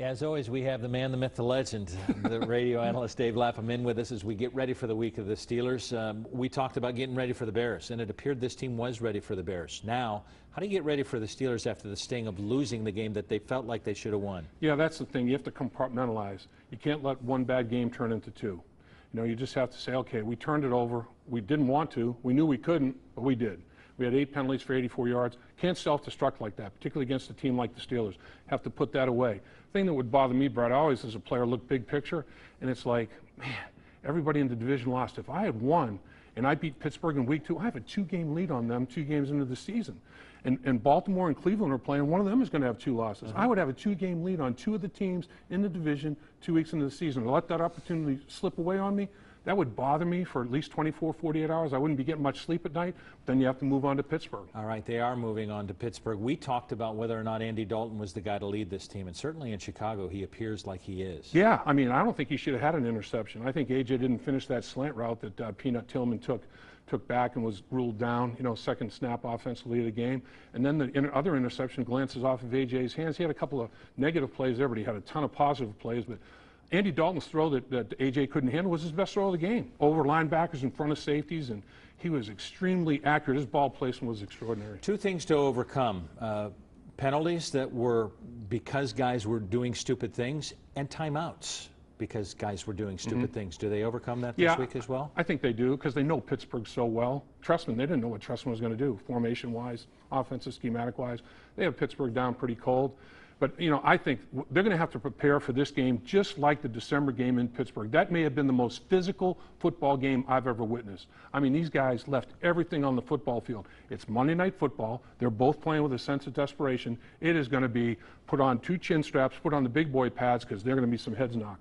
As always, we have the man, the myth, the legend, the radio analyst Dave Lapham in with us as we get ready for the week of the Steelers. We talked about getting ready for the Bears, and it appeared this team was ready for the Bears. Now, how do you get ready for the Steelers after the sting of losing the game that they felt like they should have won? Yeah, that's the thing. You have to compartmentalize. You can't let one bad game turn into two. You know, you just have to say, okay, we turned it over. We didn't want to. We knew we couldn't, but we did. We had 8 penalties for 84 yards. Can't self-destruct like that, particularly against a team like the Steelers. Have to put that away. The thing that would bother me, Brett, I always, as a player, look big picture, and it's like, man, everybody in the division lost. If I had won and I beat Pittsburgh in week 2, I have a 2-game lead on them 2 games into the season. And Baltimore and Cleveland are playing. One of them is going to have 2 losses. I would have a 2-game lead on 2 of the teams in the division 2 weeks into the season. To let that opportunity slip away on me, that would bother me for at least 24, 48 hours. I wouldn't be getting much sleep at night. Then you have to move on to Pittsburgh. All right, they are moving on to Pittsburgh. We talked about whether or not Andy Dalton was the guy to lead this team, and certainly in Chicago, he appears like he is. Yeah, I mean, I don't think he should have had an interception. I think A.J. didn't finish that slant route that Peanut Tillman took back and was ruled down, you know, second snap offensively of the game. And then the other interception glances off of A.J.'s hands. He had a couple of negative plays there, but he had a ton of positive plays. But Andy Dalton's throw that A.J. couldn't handle was his best throw of the game. Over linebackers in front of safeties, and he was extremely accurate. His ball placement was extraordinary. 2 things to overcome. Penalties that were because guys were doing stupid things, and timeouts because guys were doing stupid things. Do they overcome that this week as well? I think they do, because they know Pittsburgh so well. Trustman, they didn't know what Trustman was going to do, formation-wise, offensive, schematic-wise. They have Pittsburgh down pretty cold. But, you know, I think they're going to have to prepare for this game just like the December game in Pittsburgh. That may have been the most physical football game I've ever witnessed. I mean, these guys left everything on the football field. It's Monday Night Football. They're both playing with a sense of desperation. It is going to be put on 2 chin straps, put on the big boy pads, because they're going to be some heads knocking.